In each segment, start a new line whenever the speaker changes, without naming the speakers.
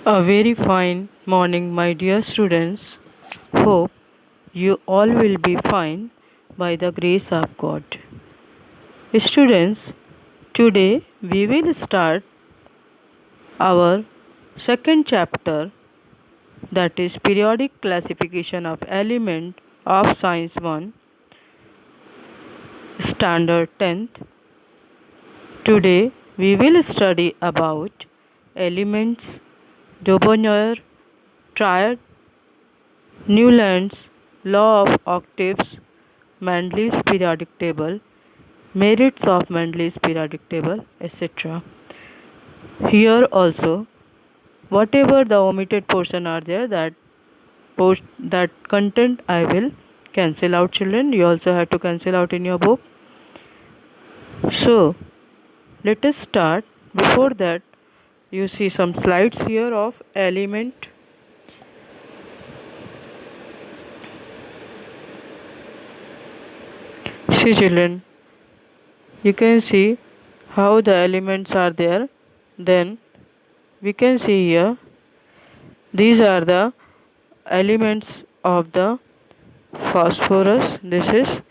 A very fine morning, my dear students. Hope you all will be fine by the grace of God. Students, today we will start our second chapter, that is periodic classification of element of science 1 standard 10th. Today we will study about elements, Dobonnier triad, Newland's law of octaves, Mendeleev's periodic table, merits of Mendeleev's periodic table, etc. Here also, whatever the omitted portion are there, that content I will cancel out, children. You also have to cancel out in your book. So let us start. Before that, you see some slides here of element. See, children, you can see how the elements are there. Then we can see here these are the elements of the phosphorus. This is,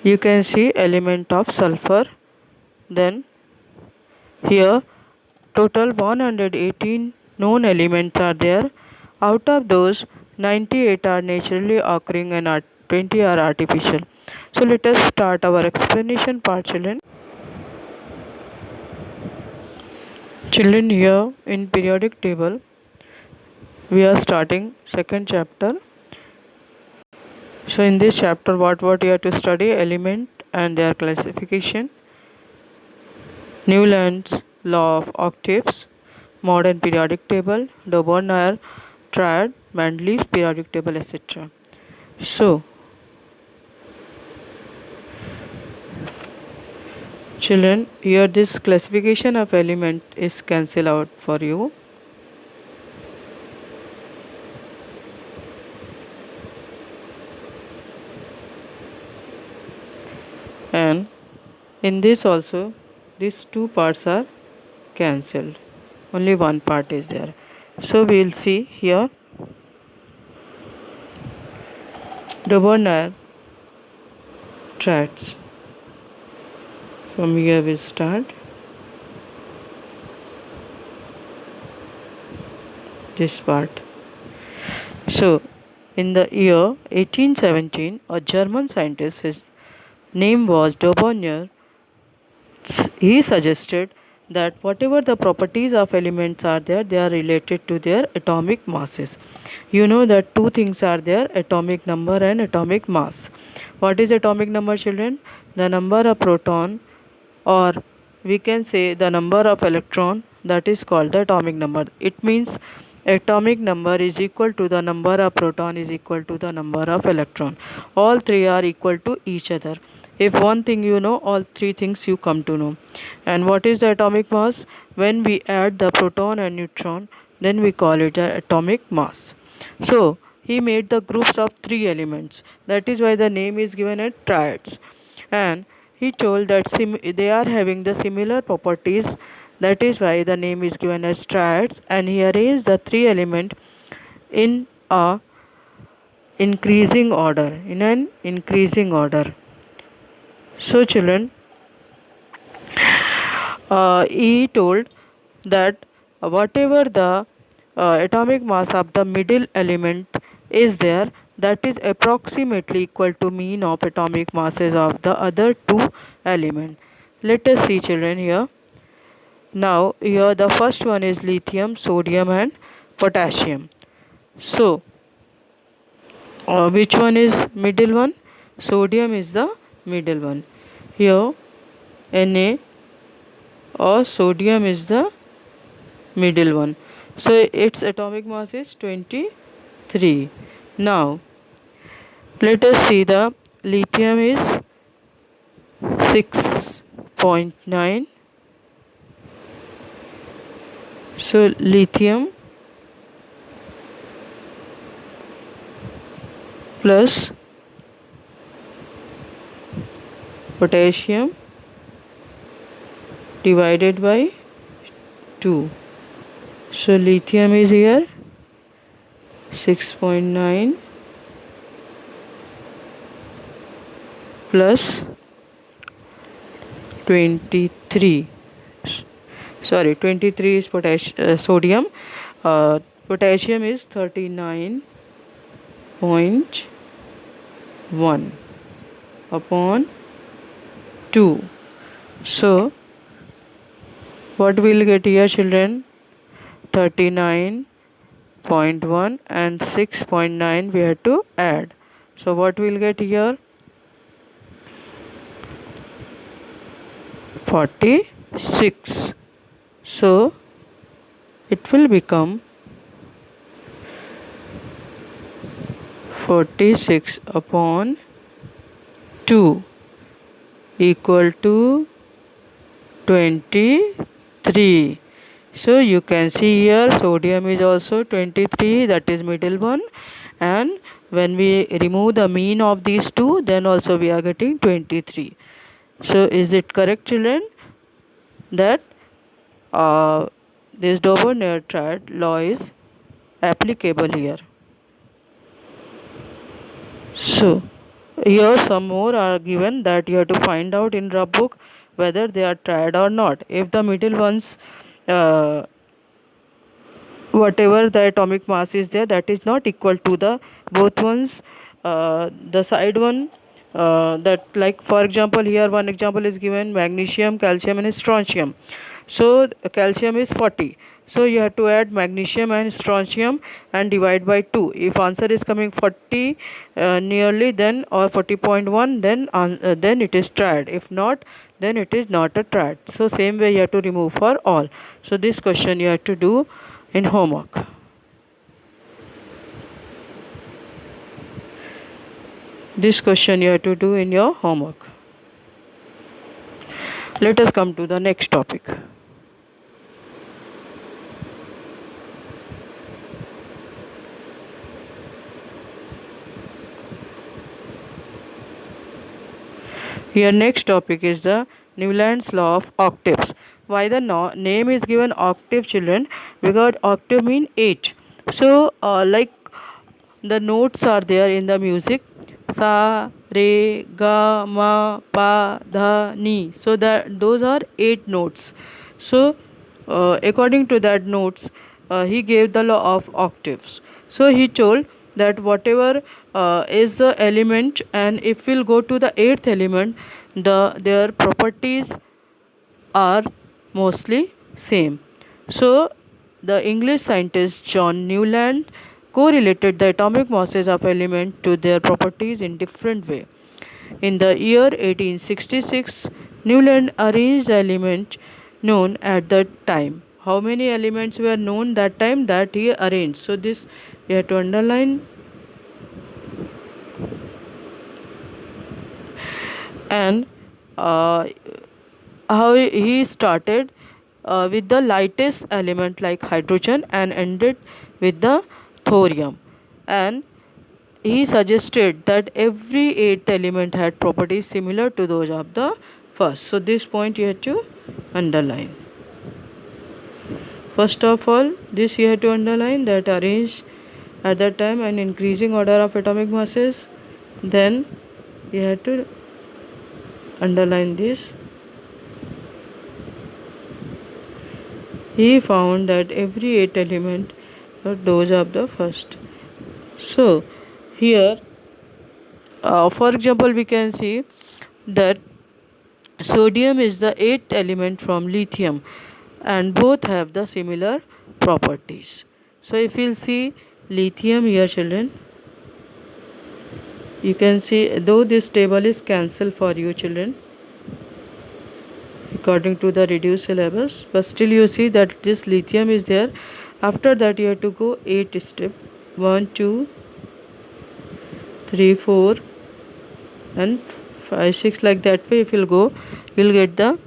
you can see, element of sulfur. Then here total 118 known elements are there. Out of those, 98 are naturally occurring and 20 are artificial. So let us start our explanation part, children. Children, here in periodic table we are starting second chapter. So in this chapter, what you have to study? Element and their classification, Newland's law of octaves, modern periodic table, Dobonnier triad, Mendeleev's periodic table, etc. So children, here this classification of element is cancelled out for you. And in this also, these two parts are cancelled. Only one part is there. So we will see here Dobonnier triads. From here we start. This part. So in the year 1817, a German scientist, his name was Dobonnier, he suggested that whatever the properties of elements are there, they are related to their atomic masses. You know that two things are there: atomic number and atomic mass. What is atomic number, children? The number of proton, or we can say the number of electron, that is called the atomic number. It means atomic number is equal to the number of proton is equal to the number of electron. All three are equal to each other. If one thing you know, all three things you come to know. And what is the atomic mass? When we add the proton and neutron, then we call it the atomic mass. So he made the groups of three elements. That is why the name is given as triads. And he told that they are having the similar properties. That is why the name is given as triads. And he arranged the three elements in a increasing order. In an increasing order. So children, he told that whatever the atomic mass of the middle element is there, that is approximately equal to mean of atomic masses of the other two elements. Let us see, children, here. Now here the first one is lithium, sodium and potassium. So which one is middle one? Sodium is the middle one. Here Na or sodium is the middle one. So its atomic mass is 23. Now let us see, the lithium is 6.9. So lithium plus potassium divided by 2. So lithium is here 6.9 plus 23. Sorry, 23 is sodium. Potassium is 39.1 upon 2. So what we'll get here, children? 39.1 and 6.9 we have to add. So what we'll get here? 46. So it will become 46 upon 2 equal to 23. So you can see here sodium is also 23, that is middle one, and when we remove the mean of these two, then also we are getting 23. So is it correct, children, that this Dober-Neufeld law is applicable here? So here some more are given that you have to find out in rub book whether they are tried or not. If the middle ones whatever the atomic mass is there, that is not equal to the both ones, the side one, that, like for example here one example is given, magnesium, calcium and strontium. So calcium is 40, so you have to add magnesium and strontium and divide by 2. If answer is coming 40 nearly, then, or 40.1, then it is triad. If not, then it is not a triad. So same way you have to remove for all. So this question you have to do in homework. This question you have to do in your homework. Let us come to the next topic. Your next topic is the Newland's law of octaves. Why the name is given octave, children? Because octave mean 8. So like the notes are there in the music, sa, re, ga, ma, pa, dha, ni. So that those are 8 notes. So according to that notes, he gave the law of octaves. So he told that whatever is the element, and if we'll go to the 8th element, their properties are mostly same. So the English scientist John Newland correlated the atomic masses of elements to their properties in different way. In the year 1866, Newland arranged the element known at that time. How many elements were known that time that he arranged? So this you have to underline. And how he started with the lightest element like hydrogen and ended with the thorium. And he suggested that every 8th element had properties similar to those of the first. So this point you have to underline. First of all, this you have to underline, that arranged at that time an increasing order of atomic masses. Then you have to underline this. He found that every 8 element were those of the first. So here for example we can see that sodium is the 8th element from lithium, and both have the similar properties. So if you'll see lithium here, children, you can see, though this table is cancelled for you, children, according to the reduced syllabus, but still you see that this lithium is there. After that you have to go 8 step, 1 2 3 4 and 5 6, like that way if you'll go, you'll get the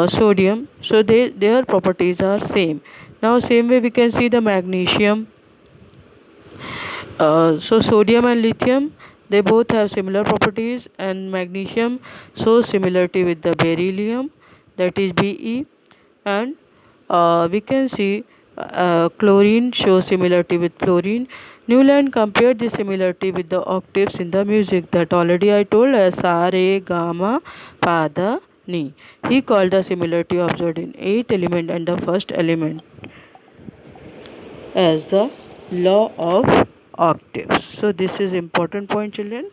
sodium. So their properties are same. Now same way we can see the magnesium. So sodium and lithium, they both have similar properties, and magnesium shows similarity with the beryllium, that is Be. And we can see chlorine shows similarity with fluorine. Newland compared the similarity with the octaves in the music that already I told as sa, re, ga, ma, pa, da, ni. He called the similarity observed in eighth element and the first element as the law of octaves. So this is important point, children,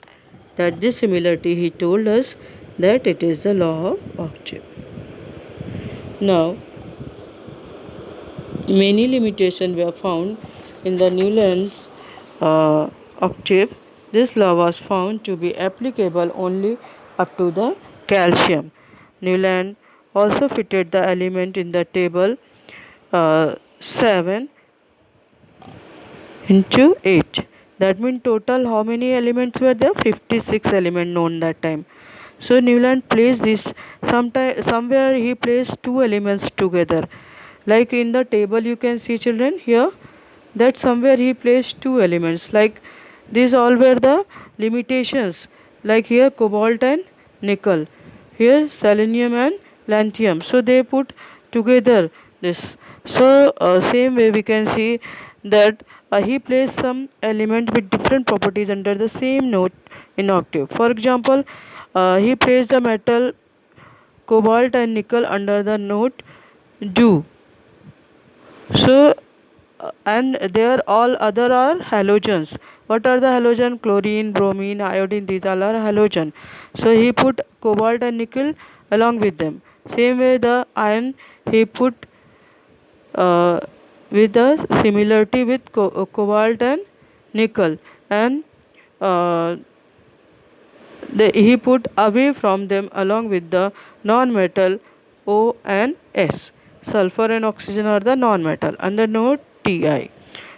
that this similarity he told us that it is the law of octave. Now many limitations were found in the Newland's octave. This law was found to be applicable only up to the calcium. Newland also fitted the element in the table 7 into 8. That means total how many elements were there? 56 elements known that time. So Newland placed this somewhere he placed two elements together. Like in the table you can see, children, here that somewhere he placed two elements. Like these all were the limitations. Like here cobalt and nickel. Here selenium and lanthanum. So they put together this. So same way we can see that he placed some element with different properties under the same note in octave. For example, he placed the metal cobalt and nickel under the note do. So and there all other are halogens. What are the halogen? Chlorine, bromine, iodine, these all are halogen. So he put cobalt and nickel along with them. Same way the iron he put uh, with the similarity with cobalt and nickel, and uh, he put away from them along with the non-metal O and S. Sulfur and oxygen are the non-metal under note Ti.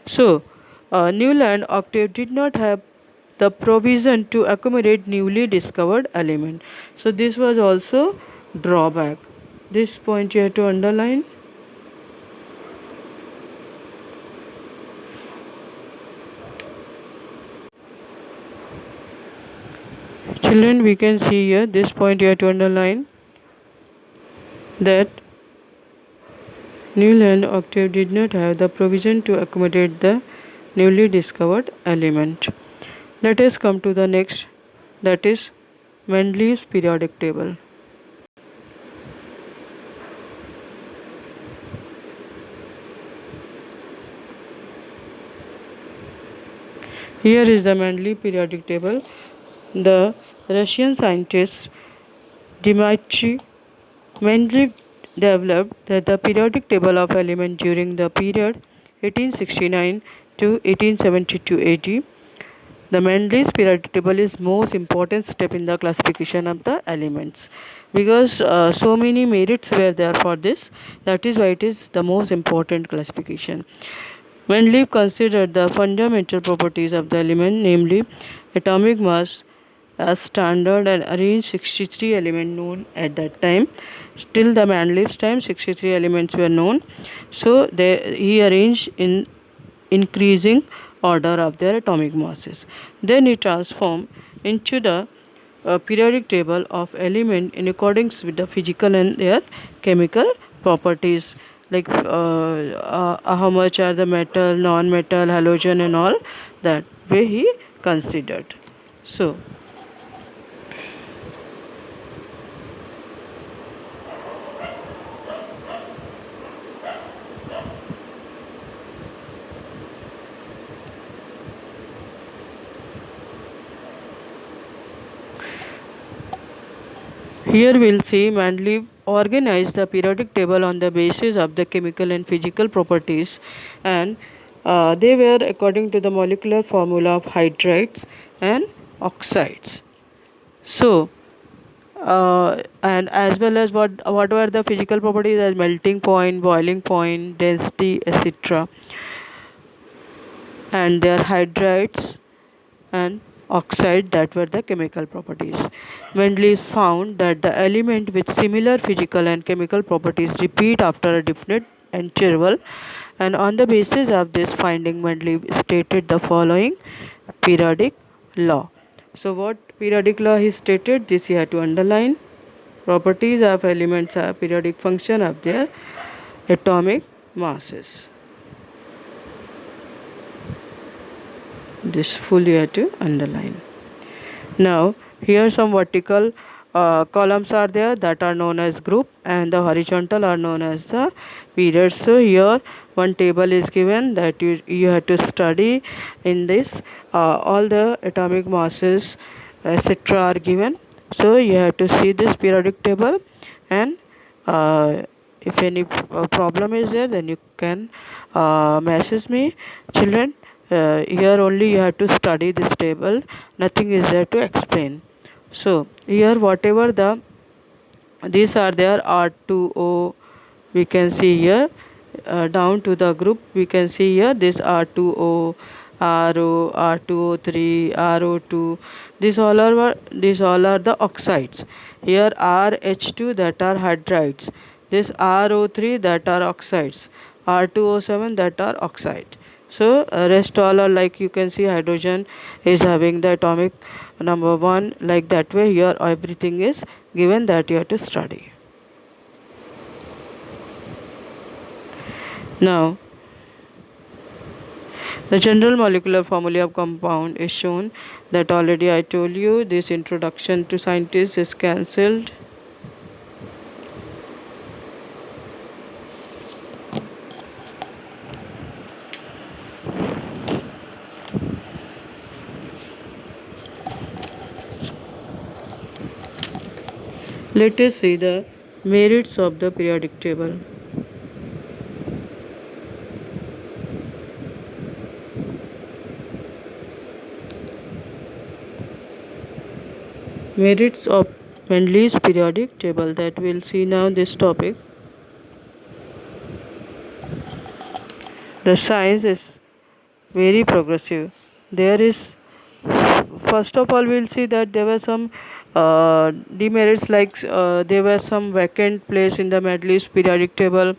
So, Newland octave did not have the provision to accommodate newly discovered element. So, this was also drawback. This point you have to underline. Children, we can see here this point you have to underline that Newland octave did not have the provision to accommodate the newly discovered element. Let us come to the next, that is Mendeleev's periodic table. Here is the Mendeleev periodic table. The Russian scientist Dmitry Mendeleev developed the periodic table of elements during the period 1869 to 1872 AD. The Mendeleev's periodic table is most important step in the classification of the elements, because so many merits were there for this. That is why it is the most important classification. Mendeleev considered the fundamental properties of the element, namely atomic mass, as standard, and arranged 63 elements known at that time. Till the Mendeleev's time, 63 elements were known. So he arranged in increasing order of their atomic masses. Then he transformed into the periodic table of element in accordance with the physical and their chemical properties, like how much are the metal, non-metal, halogen and all that way he considered. So here we'll see Mendeleev organized the periodic table on the basis of the chemical and physical properties, and they were according to the molecular formula of hydrides and oxides. So and as well as what were the physical properties as melting point, boiling point, density, etc., and their hydrides and oxide, that were the chemical properties. Mendeleev found that the element with similar physical and chemical properties repeat after a definite interval, and on the basis of this finding Mendeleev stated the following periodic law. So what periodic law he stated, this you have to underline. Properties of elements are periodic function of their atomic masses. This full you have to underline. Now here some vertical columns are there that are known as group, and the horizontal are known as the periods. So here one table is given that you have to study. In this all the atomic masses etc are given. So you have to see this periodic table, and if any problem is there, then you can message me, children. Here only you have to study this table, nothing is there to explain. So here whatever the these are there, R2O we can see here, down to the group we can see here this R2O, RO, R2O3, RO2. These all are the oxides. Here RH2 that are hydrides. This RO3 that are oxides. R2O7 that are oxide. So rest all are like you can see hydrogen is having the atomic number 1 like that way. Here everything is given that you have to study. Now the general molecular formula of compound is shown, that already I told you. This introduction to scientists is cancelled. Let us see the merits of the periodic table. Merits of Mendeleev's periodic table, that we'll see now this topic. The science is very progressive. There is, first of all we'll see that there were some demerits, like there were some vacant place in the Mendeleev's periodic table,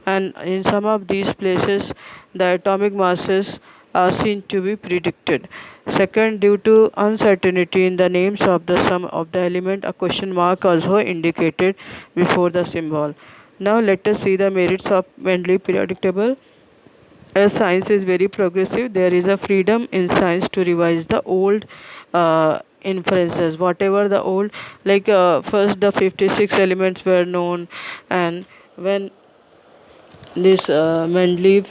and in some of these places the atomic masses are seen to be predicted. Second, due to uncertainty in the names of the sum of the element, a question mark also indicated before the symbol. Now let us see the merits of Mendeleev periodic table. As science is very progressive, there is a freedom in science to revise the old inferences, whatever the old, like first the 56 elements were known, and when this Mendeleev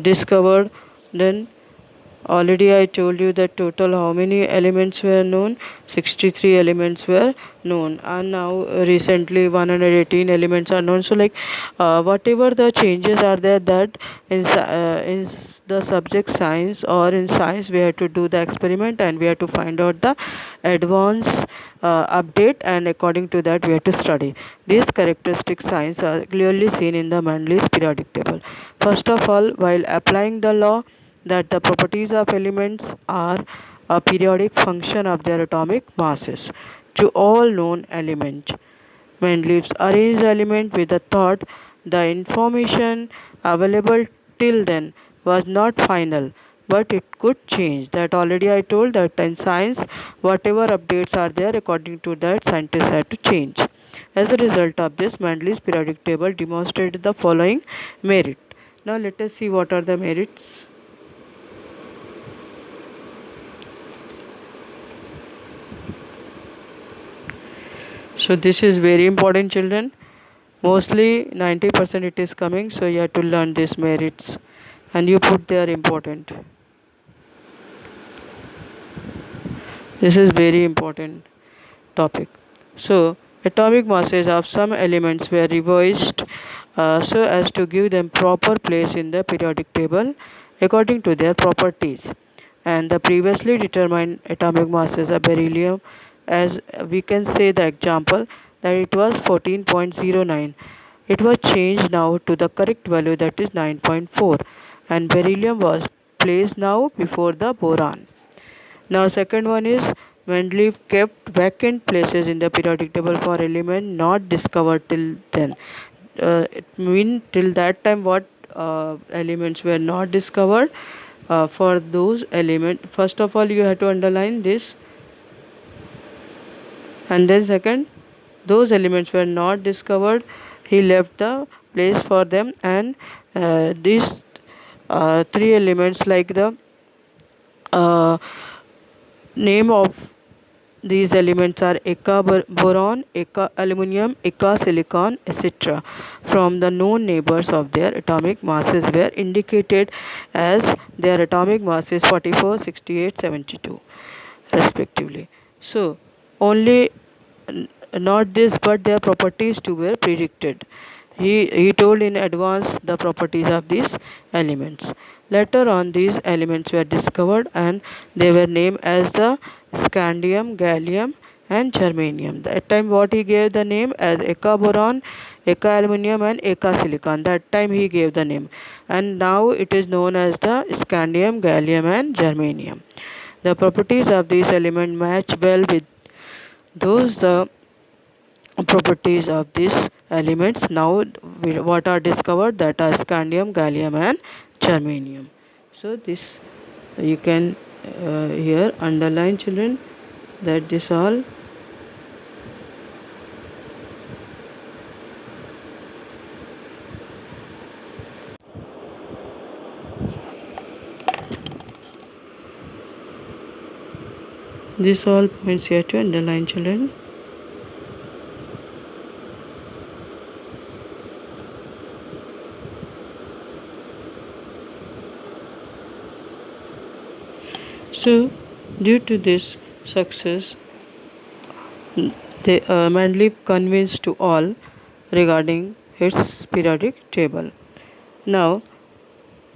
discovered, then already I told you that total how many elements were known, 63 elements were known, and now recently 118 elements are known. So like whatever the changes are there, that in the subject science or in science we have to do the experiment and we have to find out the advanced update, and according to that we have to study. These characteristics science are clearly seen in the Mendeleev's periodic table. First of all, while applying the law that the properties of elements are a periodic function of their atomic masses to all known elements, Mendeleev arranged element with the thought the information available till then was not final, but it could change. That already I told that in science, whatever updates are there, according to that, scientists had to change. As a result of this, Mendeleev's periodic table demonstrated the following merit. Now let us see what are the merits. So this is very important, children. Mostly 90% it is coming, so you have to learn these merits and you put there important. This is very important topic. So atomic masses of some elements were revised so as to give them proper place in the periodic table according to their properties, and the previously determined atomic masses of beryllium, as we can say the example that it was 14.09, it was changed now to the correct value, that is 9.4, and beryllium was placed now before the boron. Now second one is Mendeleev kept vacant places in the periodic table for element not discovered till then. It means till that time what elements were not discovered. For those elements, first of all you have to underline this, and then second, those elements were not discovered, he left the place for them, and these three elements like the uh, name of these elements are boron, aluminum, silicon, etc. From the known neighbors of their atomic masses were indicated as their atomic masses 44, 68, 72 respectively. So, only not this but their properties too were predicted. He told in advance the properties of these elements. Later on, these elements were discovered and they were named as the scandium, gallium, and germanium. That time, what he gave the name as Eka boron, Eka aluminum, and Eka silicon. That time he gave the name, and now it is known as the scandium, gallium, and germanium. The properties of these elements match well with those the properties of these elements now what are discovered, that are scandium, gallium, and germanium. So this you can here underline, children, that this all this all points here to underline, children. So, due to this success, Mendeleev convinced to all regarding its periodic table. Now,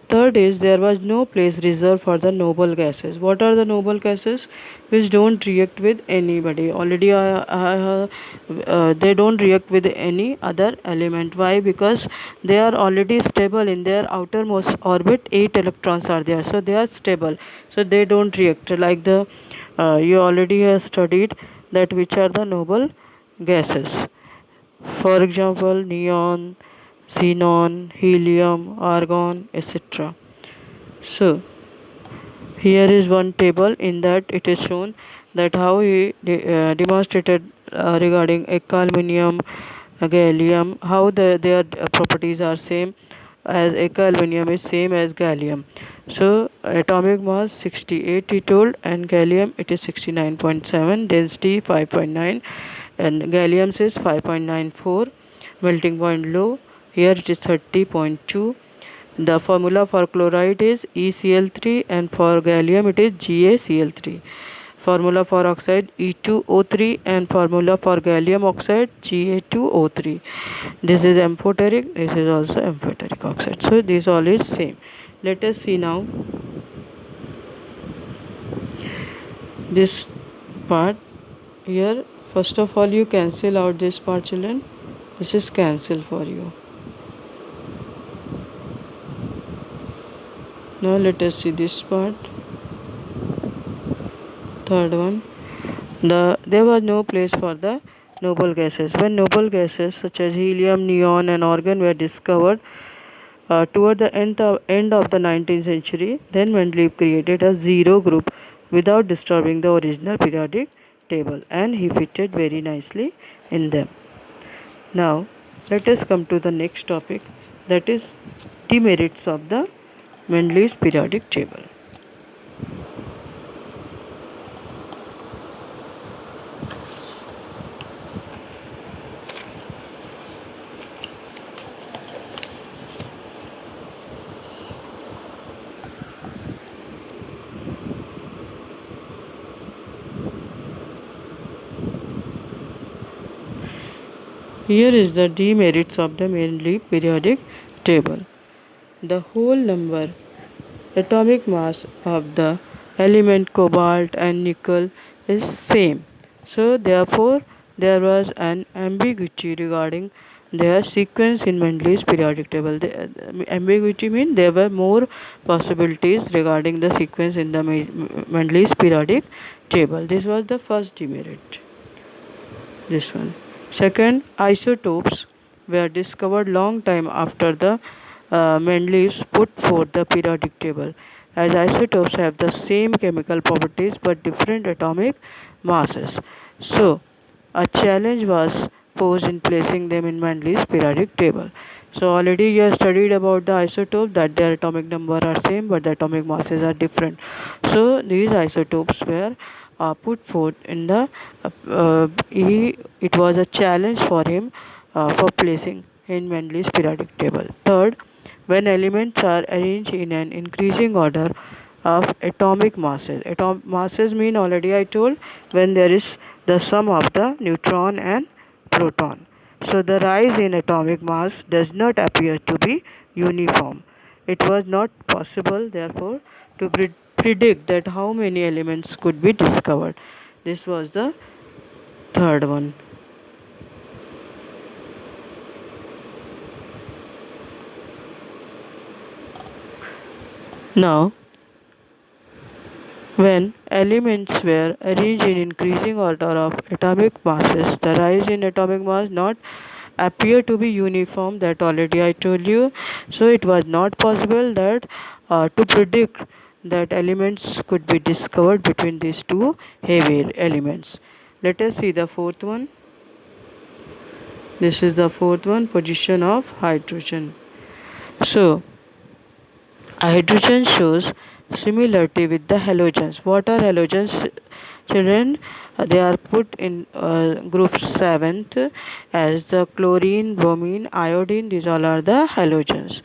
third is there was no place reserved for the noble gases. What are the noble gases? Which don't react with anybody. Already, they don't react with any other element. Why? Because they are already stable in their outermost orbit. 8 electrons are there, so they are stable. So they don't react. Like the you already have studied that which are the noble gases. For example, neon, xenon, helium, argon, etc. So, here is one table in that it is shown that how he demonstrated regarding aluminum, gallium, how their properties are same as aluminum is same as gallium. So atomic mass 68 he told, and gallium it is 69.7, density 5.9, and gallium says 5.94, melting point low, here it is 30.2. The formula for chloride is ECl3, and for gallium it is GaCl3. Formula for oxide E2O3, and formula for gallium oxide Ga2O3. This is amphoteric, this is also amphoteric oxide. So this all is same. Let us see now this part here. First of all, you cancel out this part, children. This is cancel for you. Now let us see this part. Third one, there was no place for the noble gases. When noble gases such as helium, neon, and argon were discovered toward the end of the 19th century, then Mendeleev created a zero group without disturbing the original periodic table, and he fitted very nicely in them. Now let us come to the next topic, that is demerits of the Mendeleev's periodic table. Here is the demerits of the Mendeleev periodic table. The whole number atomic mass of the element cobalt and nickel is same. So therefore there was an ambiguity regarding their sequence in Mendeleev's periodic table. The ambiguity means there were more possibilities regarding the sequence in the Mendeleev's periodic table. This was the first demerit. This one. Second, isotopes were discovered long time after the Mendeleev put forth the periodic table, as isotopes have the same chemical properties but different atomic masses. So, a challenge was posed in placing them in Mendeleev's periodic table. So already you have studied about the isotope that their atomic number are same but the atomic masses are different. So these isotopes were put forth in the it was a challenge for him for placing in Mendeley's periodic table. Third, when elements are arranged in an increasing order of atomic masses. Masses mean already I told when there is the sum of the neutron and proton. So the rise in atomic mass does not appear to be uniform. It was not possible, therefore, to predict that how many elements could be discovered. This was the third one. Now, when elements were arranged in increasing order of atomic masses, the rise in atomic mass not appear to be uniform, that already I told you. So it was not possible that to predict that elements could be discovered between these two heavy elements. Let us see the fourth one. This is the fourth one, position of hydrogen. So hydrogen shows similarity with the halogens. What are halogens, children? They are put in group 7th as the chlorine, bromine, iodine. These all are the halogens.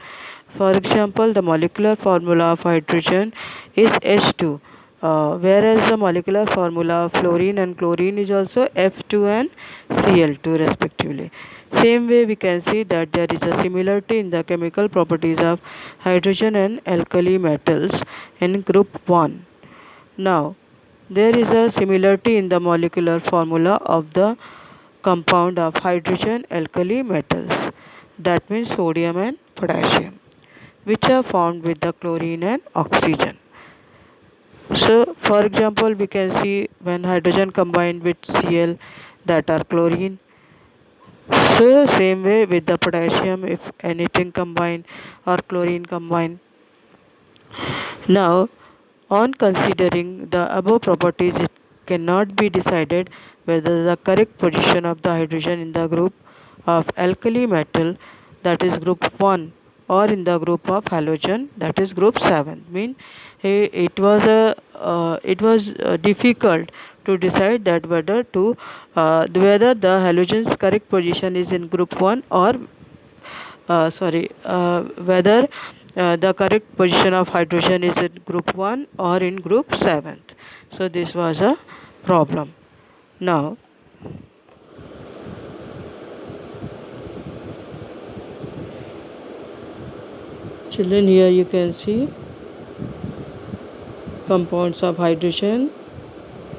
For example, the molecular formula of hydrogen is H2, whereas the molecular formula of fluorine and chlorine is also F2 and Cl2 respectively. Same way we can see that there is a similarity in the chemical properties of hydrogen and alkali metals in group 1. Now, there is a similarity in the molecular formula of the compound of hydrogen alkali metals, that means sodium and potassium, which are formed with the chlorine and oxygen. So, for example, we can see when hydrogen combined with Cl, that are chlorine. So, same way with the potassium, if anything combined or chlorine combined. Now, on considering the above properties, it cannot be decided whether the correct position of the hydrogen in the group of alkali metal, that is group 1, or in the group of halogen, that is group 7. Mean it was difficult to decide that whether the halogen's correct position is in group 1 or whether the correct position of hydrogen is in group 1 or in group 7. So this was a problem. Now, children, here you can see compounds of hydrogen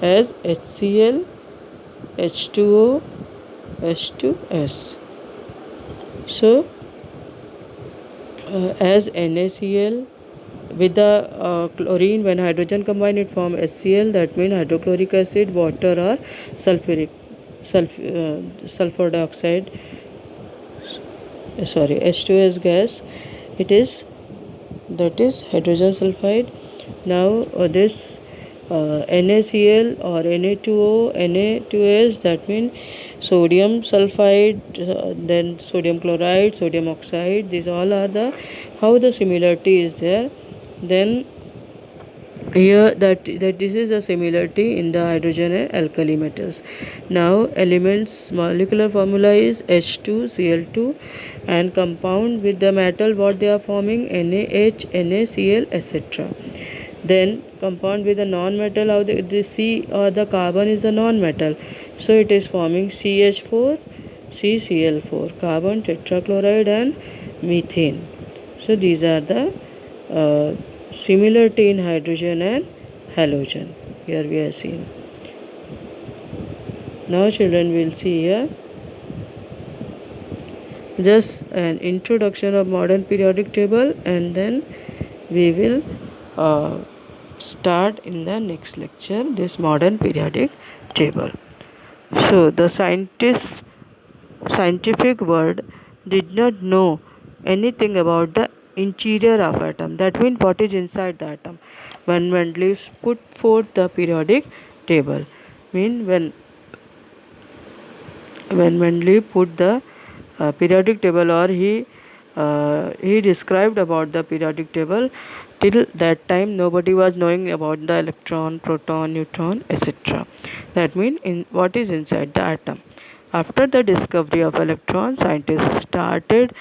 as HCl, H2O, H2S. So as NaCl with the chlorine, when hydrogen combine it form HCl, that means hydrochloric acid, water or sulfur dioxide, H2S gas, it is, that is hydrogen sulfide. Now this NaCl or Na2O, Na2S, that means sodium sulfide, then sodium chloride, sodium oxide. These all are the how the similarity is there. Then here that this is a similarity in the hydrogen and alkali metals. Now elements molecular formula is H2Cl2, and compound with the metal what they are forming NaH, NaCl, etc. Then compound with the non-metal of the C or the carbon is a non-metal, so it is forming CH4, CCl4, carbon tetrachloride and methane. So these are the similarity in hydrogen and halogen. Here we are seeing. Now children will see here just an introduction of modern periodic table, and then we will start in the next lecture this modern periodic table. So the scientific world did not know anything about the interior of atom, that means what is inside the atom, when Mendeleev put forth the periodic table. When Mendeleev put the periodic table, or he he described about the periodic table. Till that time nobody was knowing about the electron, proton, neutron, etc. That means in what is inside the atom. After the discovery of electron, scientists started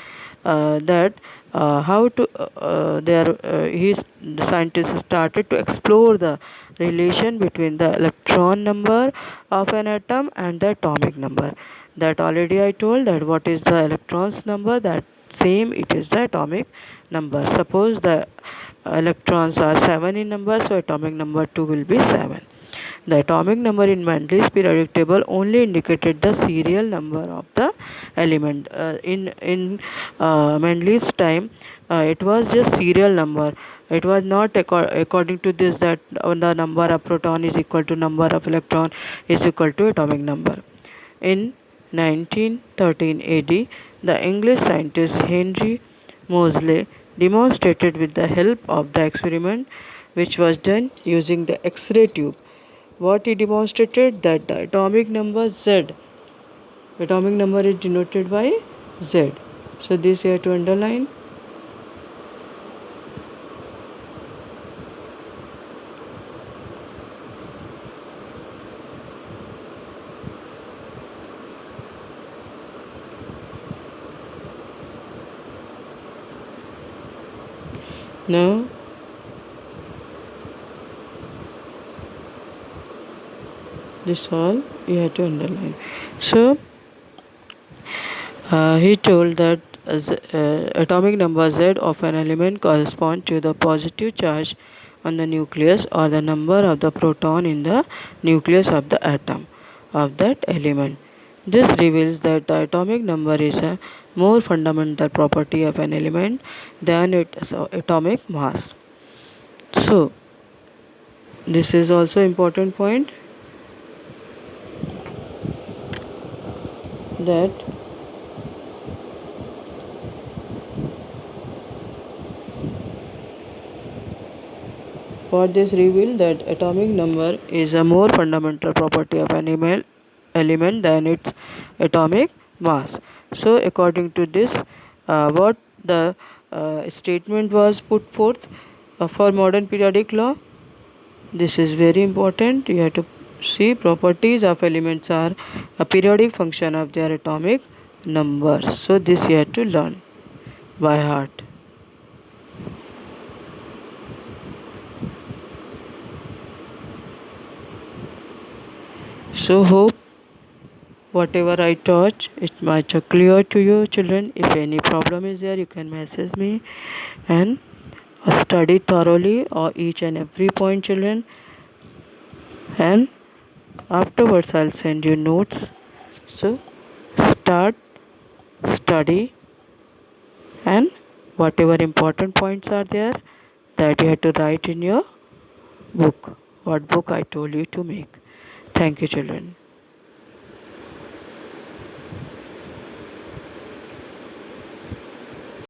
that how to their his the scientists started to explore the relation between the electron number of an atom and the atomic number. That already I told that what is the electrons number, that same it is the atomic number. Suppose the electrons are 7 in number, so atomic number 2 will be 7. The atomic number in Mendeleev's periodic table only indicated the serial number of the element. In Mendeleev's time, it was just serial number. It was not according to this that the number of proton is equal to number of electron is equal to atomic number. In 1913 AD, the English scientist Henry Moseley demonstrated with the help of the experiment which was done using the X-ray tube. What he demonstrated, that the atomic number Z, atomic number is denoted by Z. So this you have to underline. Now this all you have to underline. So he told that atomic number Z of an element correspond to the positive charge on the nucleus or the number of the proton in the nucleus of the atom of that element. This reveals that the atomic number is a more fundamental property of an element than its atomic mass. So this is also important point, that what this reveal, that atomic number is a more fundamental property of an element than its atomic mass. So according to this, what the statement was put forth for modern periodic law, this is very important. You have to see properties of elements are a periodic function of their atomic numbers. So this you have to learn by heart. So hope whatever I taught it might be clear to you children. If any problem is there, you can message me and study thoroughly or each and every point children, and afterwards I'll send you notes. So start study, and whatever important points are there, that you have to write in your book, what book I told you to make. Thank you children.